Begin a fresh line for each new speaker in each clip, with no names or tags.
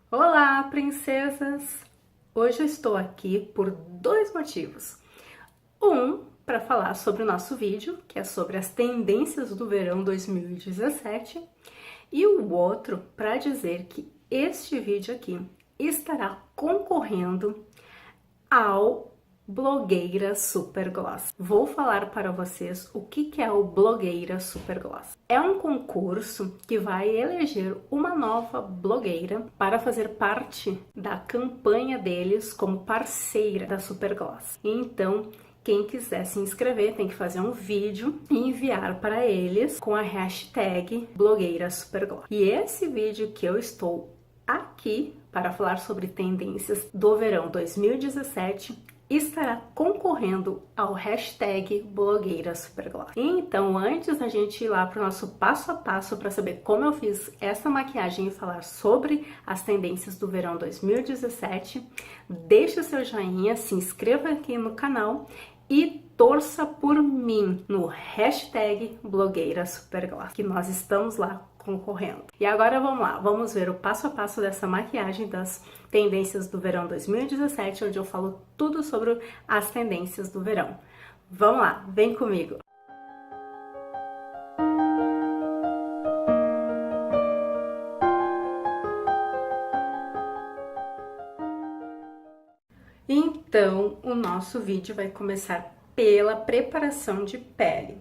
Olá, princesas! Hoje eu estou aqui por dois motivos. Um, para falar sobre o nosso vídeo, que é sobre as tendências do verão 2017, e o outro para dizer que este vídeo aqui estará concorrendo ao Blogueira Super Gloss. Vou falar para vocês o que é o Blogueira Super Gloss. É um concurso que vai eleger uma nova blogueira para fazer parte da campanha deles como parceira da Super Gloss. Então, quem quiser se inscrever tem que fazer um vídeo e enviar para eles com a hashtag Blogueira Super Gloss. E esse vídeo que eu estou aqui para falar sobre tendências do verão 2017 estará concorrendo ao hashtag Blogueira Supergloss. Então, antes da gente ir lá para o nosso passo a passo para saber como eu fiz essa maquiagem e falar sobre as tendências do verão 2017, deixa o seu joinha, se inscreva aqui no canal e torça por mim no hashtag Blogueira Supergloss, que nós estamos lá concorrendo. E agora vamos lá, vamos ver o passo a passo dessa maquiagem das tendências do verão 2017, onde eu falo tudo sobre as tendências do verão. Vamos lá, vem comigo! Então, o nosso vídeo vai começar pela preparação de pele.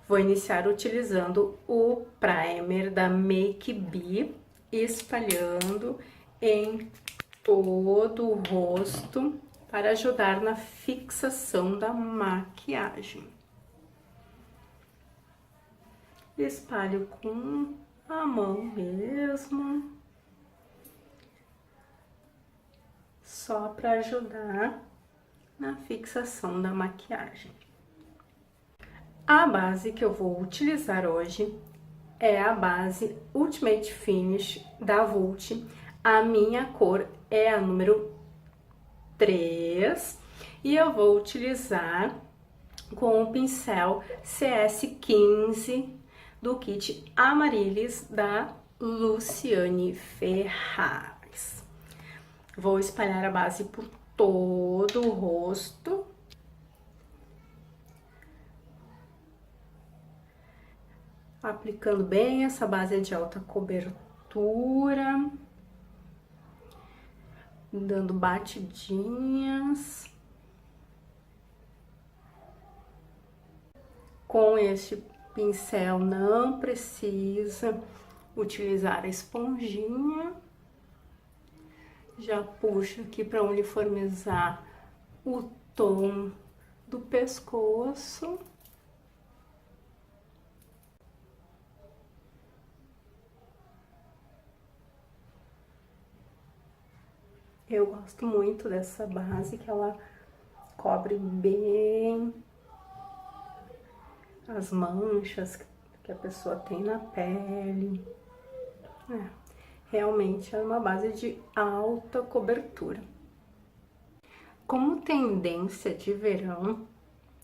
Vou iniciar utilizando o primer da Make Be, espalhando em todo o rosto para ajudar na fixação da maquiagem. Espalho com a mão mesmo, só para ajudar na fixação da maquiagem. A base que eu vou utilizar hoje é a base Ultimate Finish da Vult. A minha cor é a número 3 e eu vou utilizar com o pincel CS15 do kit Amaryllis da Luciane Ferraz. Vou espalhar a base por todo o rosto. Aplicando bem, essa base é de alta cobertura, dando batidinhas. Com este pincel não precisa utilizar a esponjinha. Já puxo aqui para uniformizar o tom do pescoço. Eu gosto muito dessa base, que ela cobre bem as manchas que a pessoa tem na pele. Realmente é uma base de alta cobertura. Como tendência de verão,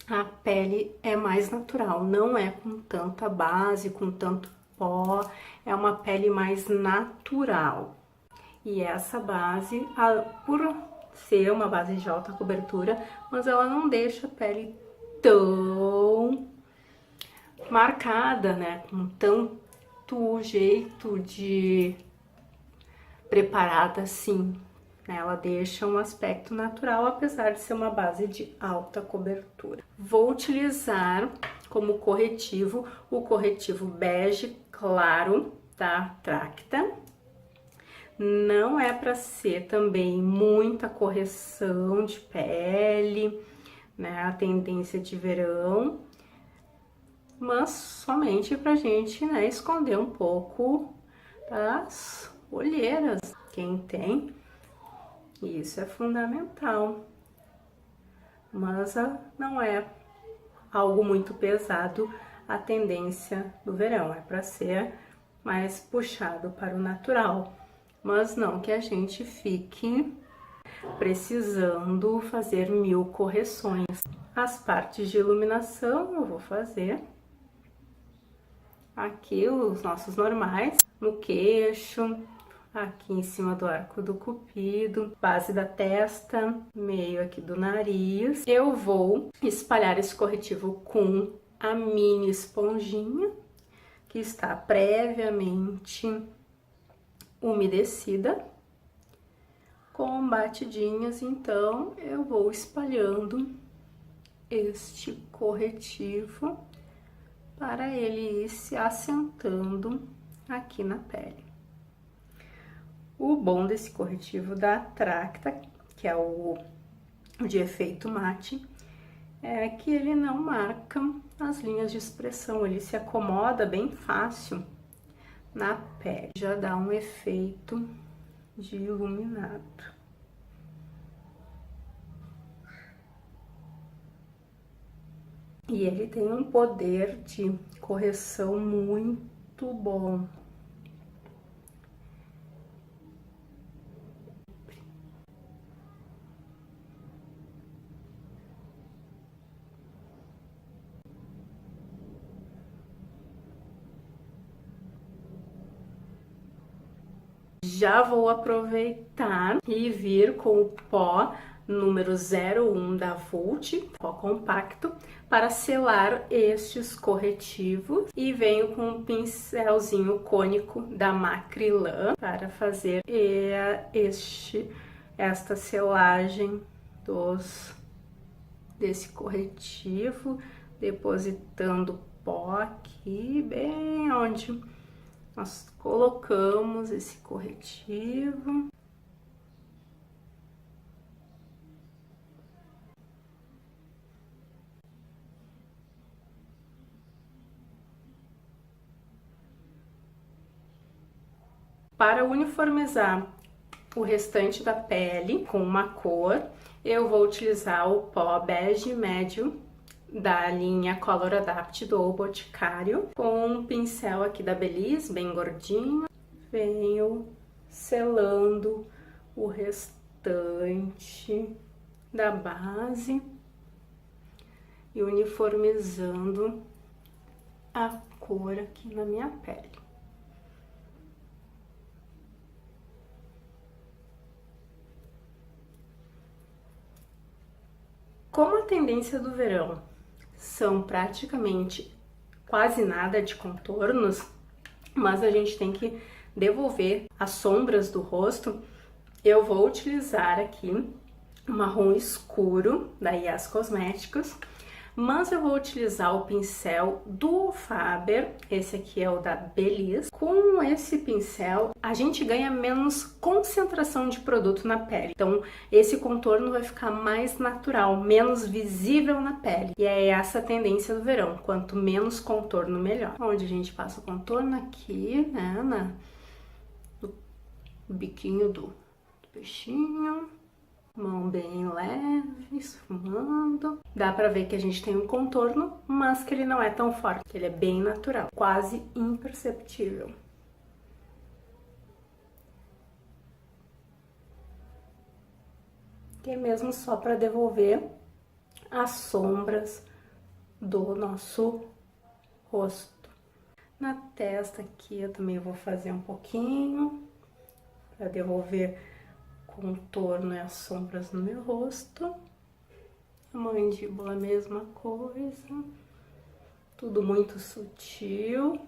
a pele é mais natural, não é com tanta base, com tanto pó, é uma pele mais natural. E essa base, por ser uma base de alta cobertura, mas ela não deixa a pele tão marcada, né? Com tanto jeito de preparada assim, né? Ela deixa um aspecto natural, apesar de ser uma base de alta cobertura. Vou utilizar como corretivo o corretivo bege claro da Tracta. Não é para ser também muita correção de pele, né? A tendência de verão, mas somente pra gente, né, esconder um pouco das olheiras. Quem tem, isso é fundamental. Mas não é algo muito pesado a tendência do verão, é para ser mais puxado para o natural. Mas não que a gente fique precisando fazer 1000 correções. As partes de iluminação eu vou fazer aqui os nossos normais, no queixo, aqui em cima do arco do cupido, base da testa, meio aqui do nariz. Eu vou espalhar esse corretivo com a mini esponjinha, que está previamente umedecida, com batidinhas. Então, eu vou espalhando este corretivo para ele ir se assentando aqui na pele. O bom desse corretivo da Tracta, que é o de efeito mate, é que ele não marca as linhas de expressão, ele se acomoda bem fácil na pele, já dá um efeito de iluminado. E ele tem um poder de correção muito bom. Já vou aproveitar e vir com o pó número 01 da Vult, pó compacto, para selar estes corretivos. E venho com um pincelzinho cônico da Macrylan para fazer esta selagem desse corretivo, depositando pó aqui bem onde nós colocamos esse corretivo. Para uniformizar o restante da pele com uma cor, eu vou utilizar o pó bege médio da linha Color Adapt do Boticário, com um pincel aqui da Belize, bem gordinho. Venho selando o restante da base e uniformizando a cor aqui na minha pele. Como a tendência do verão são praticamente quase nada de contornos, mas a gente tem que devolver as sombras do rosto, eu vou utilizar aqui um marrom escuro da Yas Cosméticos, mas eu vou utilizar o pincel do Faber, esse aqui é o da Belize. Com esse pincel, a gente ganha menos concentração de produto na pele. Então, esse contorno vai ficar mais natural, menos visível na pele. E é essa a tendência do verão, quanto menos contorno, melhor. Onde a gente passa o contorno aqui, né, no biquinho do peixinho. Mão bem leve, esfumando. Dá pra ver que a gente tem um contorno, mas que ele não é tão forte, que ele é bem natural, quase imperceptível. Que é mesmo só para devolver as sombras do nosso rosto. Na testa aqui eu também vou fazer um pouquinho, para devolver contorno e as sombras no meu rosto. A mandíbula, a mesma coisa. Tudo muito sutil.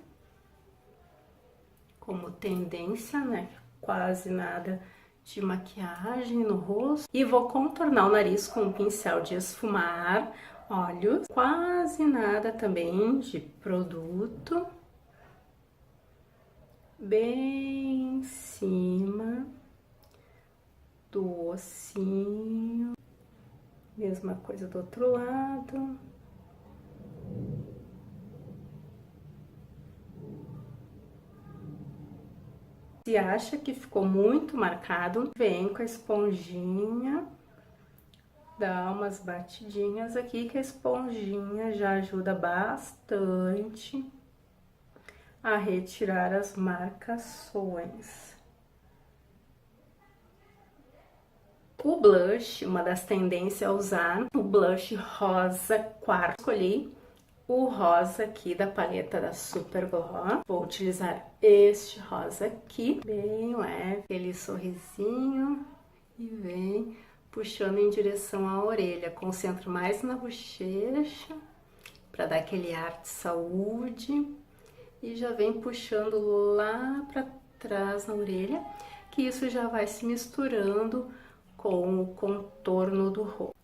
Como tendência, né? Quase nada de maquiagem no rosto. E vou contornar o nariz com um pincel de esfumar olhos. Quase nada também de produto. Bem em cima do ossinho, mesma coisa do outro lado. Se acha que ficou muito marcado, vem com a esponjinha, dá umas batidinhas aqui, que a esponjinha já ajuda bastante a retirar as marcações. O blush, uma das tendências é usar o blush rosa quartzo. Escolhi o rosa aqui da paleta da Super Gloss. Vou utilizar este rosa aqui, bem leve, aquele sorrisinho, e vem puxando em direção à orelha. Concentro mais na bochecha, para dar aquele ar de saúde, e já vem puxando lá para trás na orelha, que isso já vai se misturando com o contorno do rosto.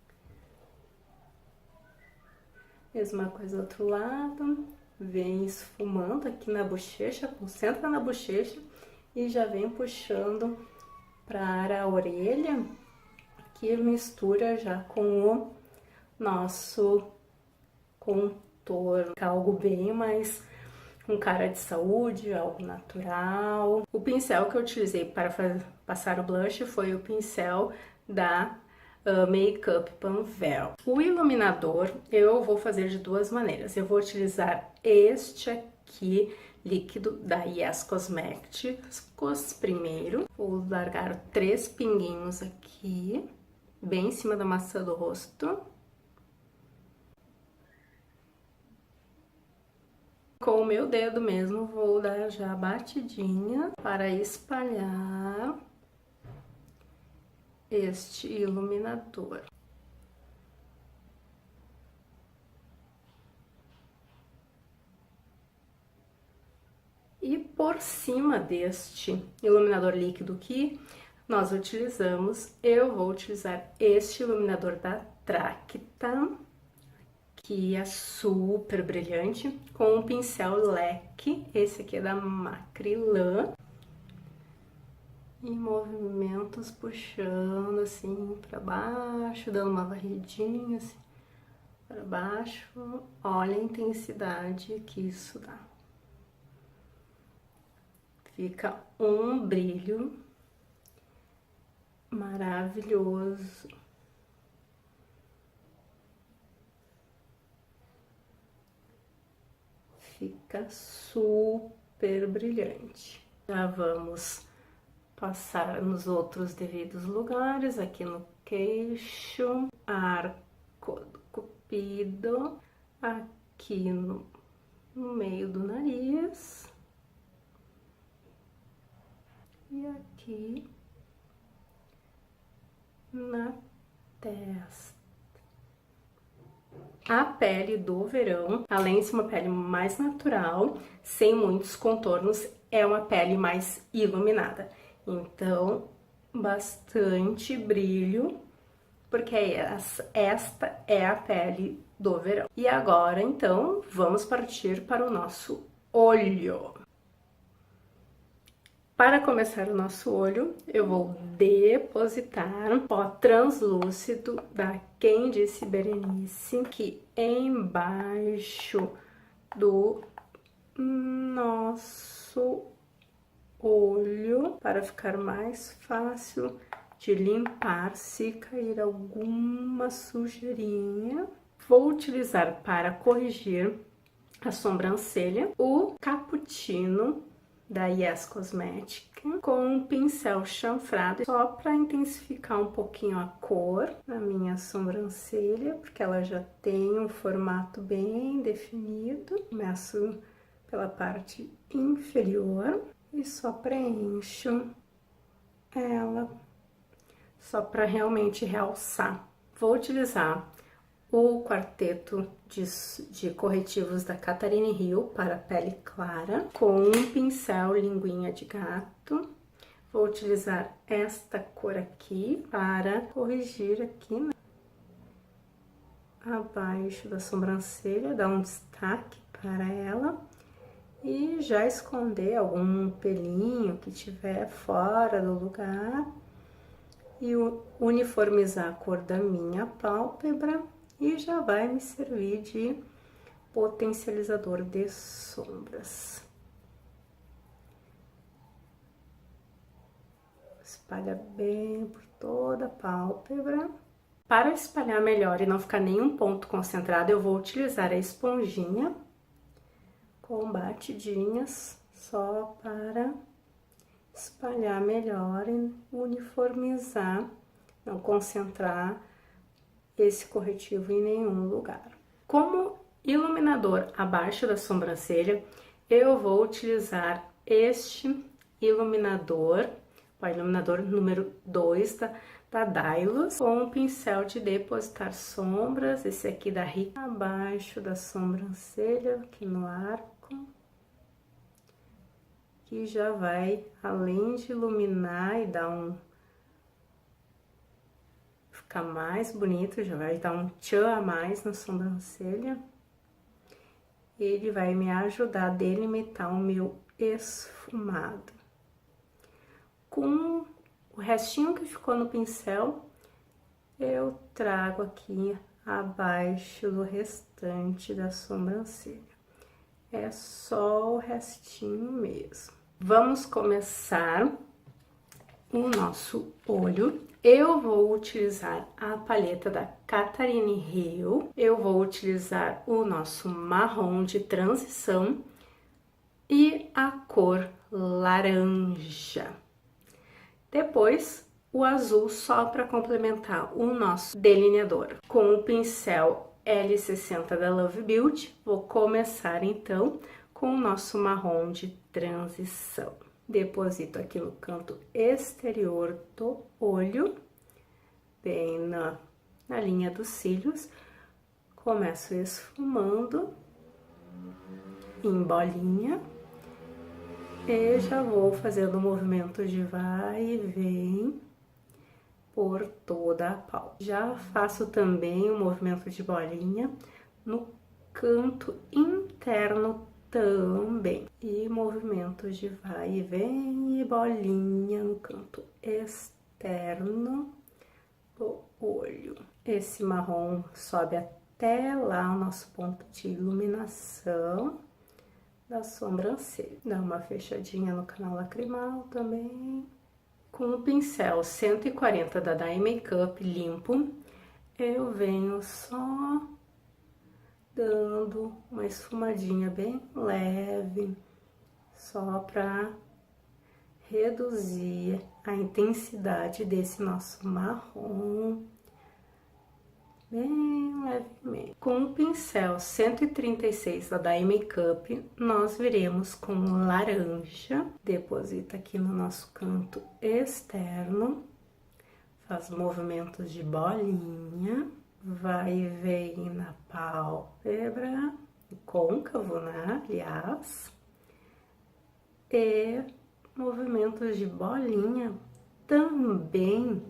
Mesma coisa do outro lado, vem esfumando aqui na bochecha, concentra na bochecha e já vem puxando para a orelha, que mistura já com o nosso contorno, algo bem mais com cara de saúde, algo natural. O pincel que eu utilizei para passar o blush foi o pincel da Makeup Panvel. O iluminador eu vou fazer de duas maneiras. Eu vou utilizar este aqui, líquido da Yes Cosmetics primeiro. Vou largar 3 pinguinhos aqui, bem em cima da maçã do rosto. Com o meu dedo mesmo, vou dar já a batidinha para espalhar este iluminador. E por cima deste iluminador líquido que nós utilizamos, eu vou utilizar este iluminador da Tracta, que é super brilhante, com um pincel leque. Esse aqui é da Macrylan. E movimentos puxando assim para baixo, dando uma varridinha assim para baixo. Olha a intensidade que isso dá. Fica um brilho maravilhoso. Fica super brilhante. Já vamos passar nos outros devidos lugares, aqui no queixo, arco do cupido, aqui no meio do nariz e aqui na testa. A pele do verão, além de ser uma pele mais natural, sem muitos contornos, é uma pele mais iluminada. Então, bastante brilho, porque esta é a pele do verão. E agora, então, vamos partir para o nosso olho. Para começar o nosso olho, eu vou depositar pó translúcido da Quem Disse Berenice aqui embaixo do nosso olho, para ficar mais fácil de limpar se cair alguma sujeirinha. Vou utilizar para corrigir a sobrancelha o Cappuccino da Yes Cosmetics com um pincel chanfrado, só para intensificar um pouquinho a cor na minha sobrancelha, porque ela já tem um formato bem definido. Começo pela parte inferior e só preencho ela, só para realmente realçar. Vou utilizar o quarteto de corretivos da Catarine Hill para pele clara, com um pincel linguinha de gato. Vou utilizar esta cor aqui para corrigir aqui abaixo da sobrancelha, dar um destaque para ela e já esconder algum pelinho que tiver fora do lugar e uniformizar a cor da minha pálpebra. E já vai me servir de potencializador de sombras. Espalha bem por toda a pálpebra. Para espalhar melhor e não ficar nenhum ponto concentrado, eu vou utilizar a esponjinha com batidinhas, só para espalhar melhor e uniformizar, não concentrar esse corretivo em nenhum lugar. Como iluminador abaixo da sobrancelha, eu vou utilizar este iluminador, o iluminador número 2 da Dylos, com um pincel de depositar sombras, esse aqui da Rick, abaixo da sobrancelha, aqui no arco, que já vai, além de iluminar e dar ficar mais bonito, já vai dar um tchan a mais na sobrancelha. Ele vai me ajudar a delimitar o meu esfumado. Com o restinho que ficou no pincel, eu trago aqui abaixo do restante da sobrancelha. É só o restinho mesmo. Vamos começar o nosso olho. Eu vou utilizar a paleta da Catherine Hill. Eu vou utilizar o nosso marrom de transição e a cor laranja. Depois, o azul só para complementar o nosso delineador. Com o pincel L60 da Love Beauty, vou começar então com o nosso marrom de transição. Deposito aqui no canto exterior do olho, bem na linha dos cílios. Começo esfumando em bolinha. E já vou fazendo o movimento de vai e vem por toda a pálpebra. Já faço também o movimento de bolinha no canto interno também. E movimentos de vai e vem e bolinha no canto externo do olho. Esse marrom sobe até lá o nosso ponto de iluminação da sobrancelha. Dá uma fechadinha no canal lacrimal também. Com o pincel 140 da Dye Makeup limpo, eu venho só dando uma esfumadinha bem leve, só para reduzir a intensidade desse nosso marrom, bem levemente. Com o pincel 136 da Dye Makeup, nós viremos com laranja. Deposita aqui no nosso canto externo, faz movimentos de bolinha, vai e vem na pálpebra, côncavo, né, aliás, e movimentos de bolinha também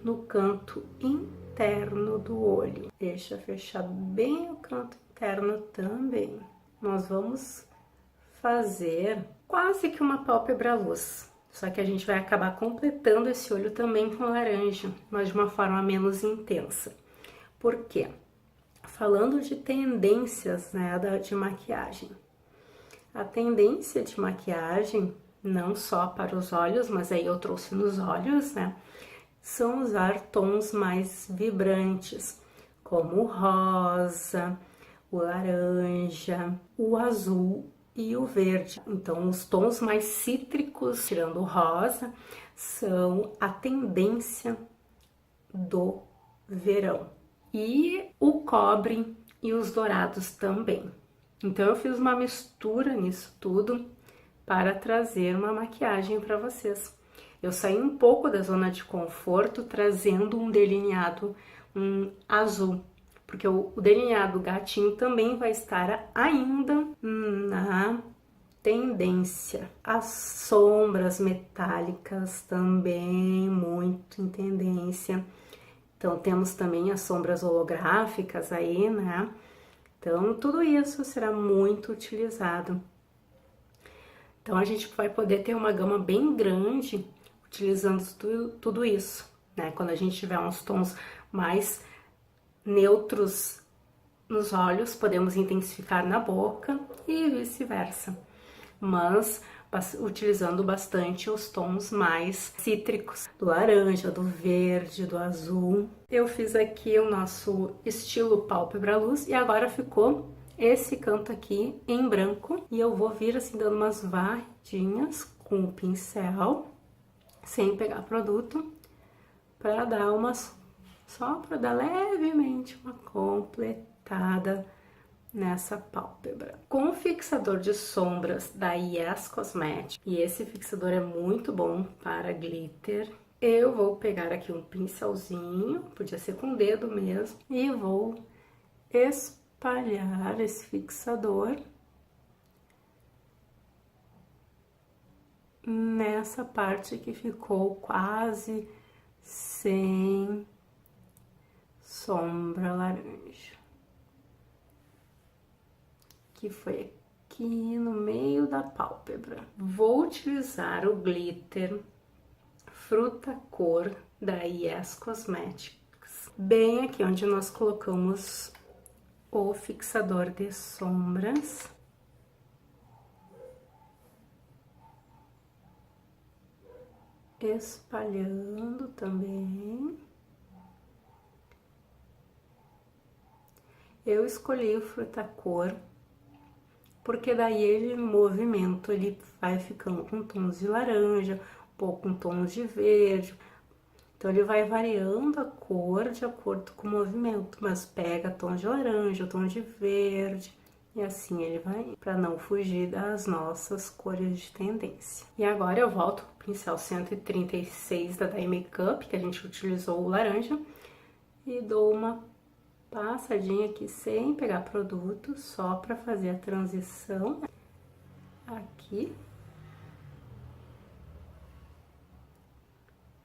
no canto interno do olho. Deixa fechar bem o canto interno também. Nós vamos fazer quase que uma pálpebra luz, só que a gente vai acabar completando esse olho também com laranja, mas de uma forma menos intensa. Por quê? Falando de tendências, né, de maquiagem. A tendência de maquiagem, não só para os olhos, mas aí eu trouxe nos olhos, né, são usar tons mais vibrantes, como o rosa, o laranja, o azul e o verde. Então, os tons mais cítricos, tirando o rosa, são a tendência do verão. E o cobre e os dourados também. Então, eu fiz uma mistura nisso tudo para trazer uma maquiagem para vocês. Eu saí um pouco da zona de conforto, trazendo um delineado azul, porque o delineado gatinho também vai estar ainda na tendência. As sombras metálicas também muito em tendência. Então, temos também as sombras holográficas aí, né? Então, tudo isso será muito utilizado. Então, a gente vai poder ter uma gama bem grande utilizando tudo isso, né? Quando a gente tiver uns tons mais neutros nos olhos, podemos intensificar na boca e vice-versa. Mas utilizando bastante os tons mais cítricos, do laranja, do verde, do azul. Eu fiz aqui o nosso estilo pálpebra luz e agora ficou esse canto aqui em branco. E eu vou vir assim dando umas varridinhas com o pincel, sem pegar produto, para dar só para dar levemente uma completada nessa pálpebra. Com o fixador de sombras da Yes Cosmetics, e esse fixador é muito bom para glitter, eu vou pegar aqui um pincelzinho, podia ser com o dedo mesmo, e vou espalhar esse fixador nessa parte que ficou quase sem sombra laranja, que foi aqui no meio da pálpebra. Vou utilizar o glitter Fruta Cor da Yes Cosmetics, bem aqui onde nós colocamos o fixador de sombras. Espalhando também. Eu escolhi o Fruta Cor porque daí ele, em movimento, ele vai ficando com tons de laranja, um pouco com tons de verde. Então, ele vai variando a cor de acordo com o movimento, mas pega tons de laranja, tons de verde, e assim ele vai, para não fugir das nossas cores de tendência. E agora eu volto com o pincel 136 da Dai Makeup, que a gente utilizou o laranja, e dou uma passadinha aqui sem pegar produto, só para fazer a transição aqui,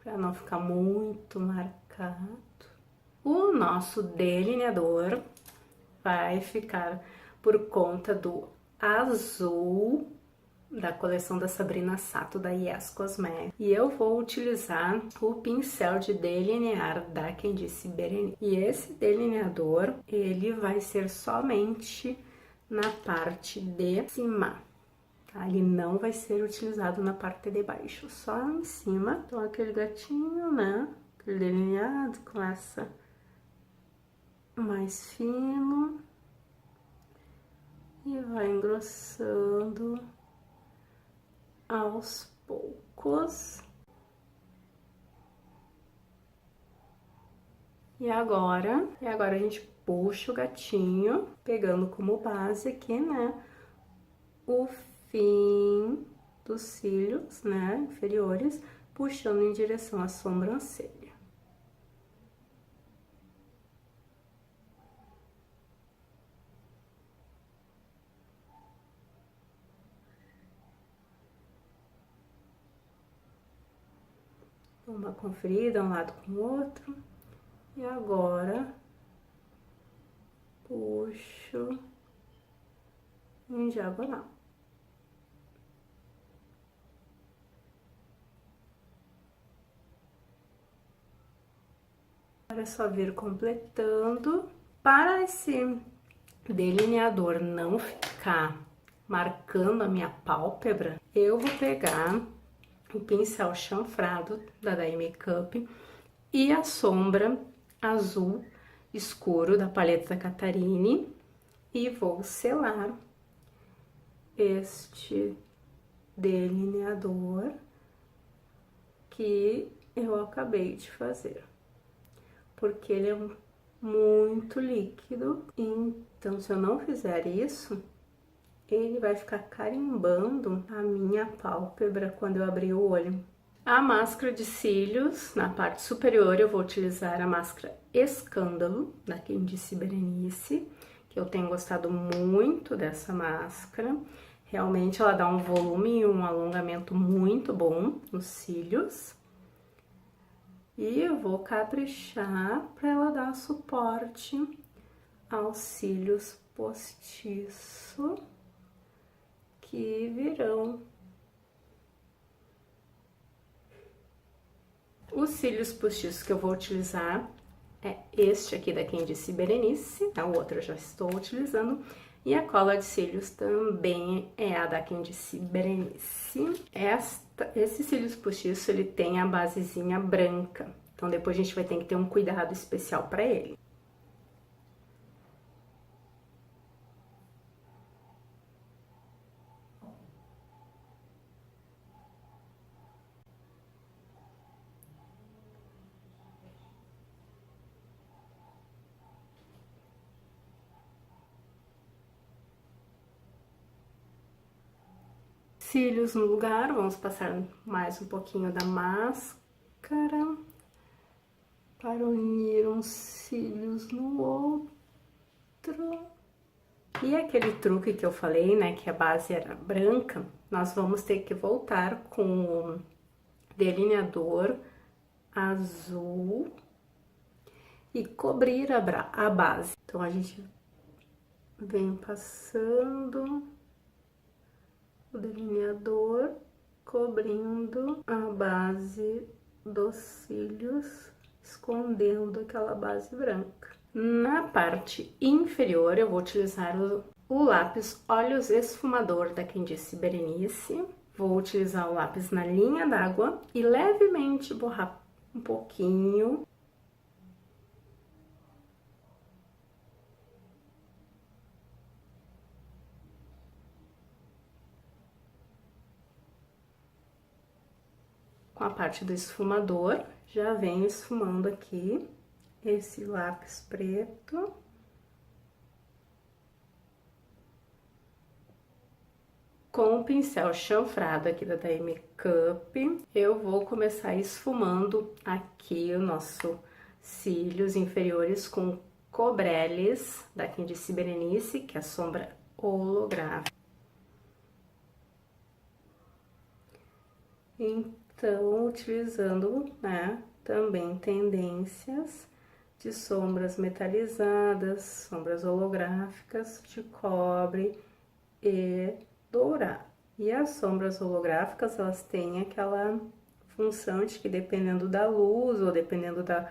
para não ficar muito marcado. O nosso delineador vai ficar por conta do azul da coleção da Sabrina Sato da Yes Cosmetics. E eu vou utilizar o pincel de delinear da Candice Berenice. E esse delineador, ele vai ser somente na parte de cima, tá? Ele não vai ser utilizado na parte de baixo, só em cima. Então, aquele gatinho, né? Aquele delineado começa mais fino e vai engrossando aos poucos. E agora a gente puxa o gatinho, pegando como base aqui, né, o fim dos cílios, né, inferiores, puxando em direção à sobrancelha. Uma conferida, um lado com o outro. E agora, puxo em diagonal. Agora é só vir completando. Para esse delineador não ficar marcando a minha pálpebra, eu vou pegar o pincel chanfrado da Dai Makeup e a sombra azul escuro da paleta Catarine e vou selar este delineador que eu acabei de fazer, porque ele é muito líquido, então se eu não fizer isso, ele vai ficar carimbando a minha pálpebra quando eu abrir o olho. A máscara de cílios, na parte superior, eu vou utilizar a máscara Escândalo, da Candice Berenice, que eu tenho gostado muito dessa máscara. Realmente ela dá um volume e um alongamento muito bom nos cílios. E eu vou caprichar para ela dar suporte aos cílios postiço que virão. Os cílios postiços que eu vou utilizar é este aqui da Candice Berenice, a outra eu já estou utilizando, e a cola de cílios também é a da Candice Berenice. Esse cílios postiço, ele tem a basezinha branca, então depois a gente vai ter que ter um cuidado especial para ele. cílios no lugar, vamos passar mais um pouquinho da máscara para unir uns cílios no outro. E aquele truque que eu falei, né, que a base era branca, nós vamos ter que voltar com o delineador azul e cobrir a base. Então, a gente vem passando o delineador, cobrindo a base dos cílios, escondendo aquela base branca. Na parte inferior, eu vou utilizar o lápis Olhos Esfumador da Candice Berenice. Vou utilizar o lápis na linha d'água e levemente borrar um pouquinho. Com a parte do esfumador, já venho esfumando aqui esse lápis preto. Com o pincel chanfrado aqui da Day Makeup, eu vou começar esfumando aqui o nosso cílios inferiores com Cobrellis da Candice Berenice, que é a sombra holográfica. Então, utilizando, né, também tendências de sombras metalizadas, sombras holográficas de cobre e dourado. E as sombras holográficas, elas têm aquela função de que dependendo da luz ou dependendo da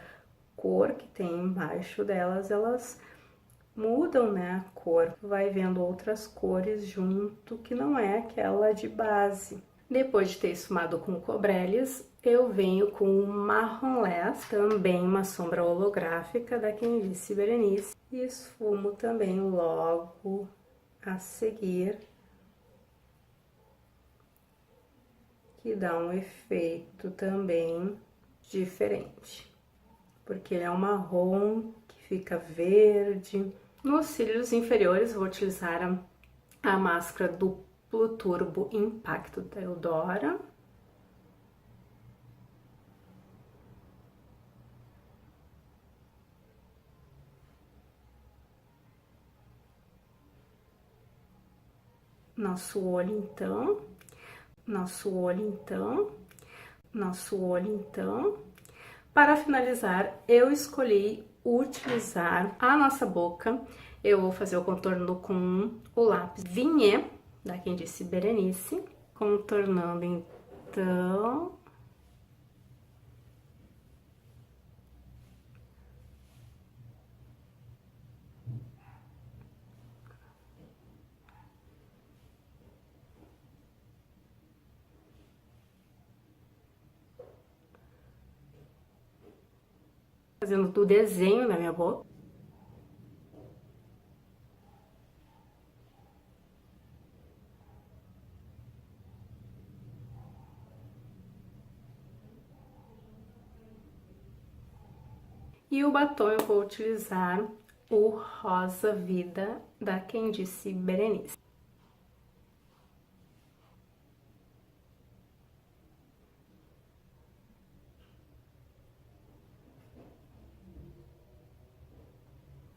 cor que tem embaixo delas, elas mudam, né, a cor. Vai vendo outras cores junto, que não é aquela de base. Depois de ter esfumado com Cobrellis, eu venho com o Marronless, também uma sombra holográfica da Candice Berenice. E esfumo também logo a seguir, que dá um efeito também diferente, porque ele é um marrom que fica verde. Nos cílios inferiores, vou utilizar a máscara Duplo Turbo Impacto da Eudora. Nosso olho, então. Nosso olho, então. Nosso olho, então. Para finalizar, eu escolhi utilizar a nossa boca. Eu vou fazer o contorno com o lápis Vignette da Candice Berenice. Contornando, então. Fazendo o desenho na minha boca. E o batom eu vou utilizar o Rosa Vida da Candice Berenice.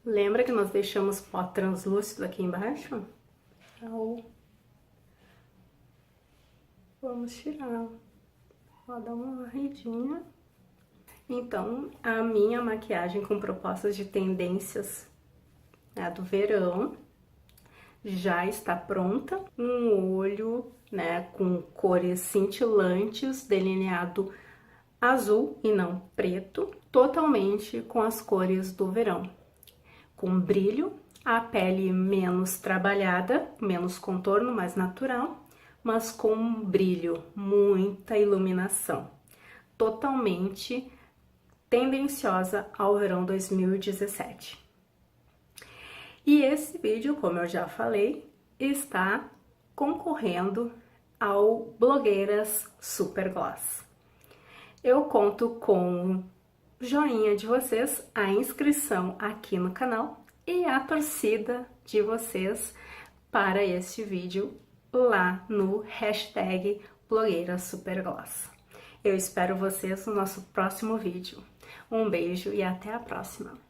Lembra que nós deixamos pó translúcido aqui embaixo? Então, vamos tirar. Vou dar uma varridinha. Então, a minha maquiagem com propostas de tendências, né, do verão já está pronta. Um olho, né, com cores cintilantes, delineado azul e não preto, totalmente com as cores do verão. Com brilho, a pele menos trabalhada, menos contorno, mais natural, mas com brilho, muita iluminação. Totalmente tendenciosa ao verão 2017. E esse vídeo, como eu já falei, está concorrendo ao Blogueiras Super Gloss. Eu conto com o joinha de vocês, a inscrição aqui no canal e a torcida de vocês para este vídeo lá no hashtag Blogueira Supergloss. Eu espero vocês no nosso próximo vídeo. Um beijo e até a próxima!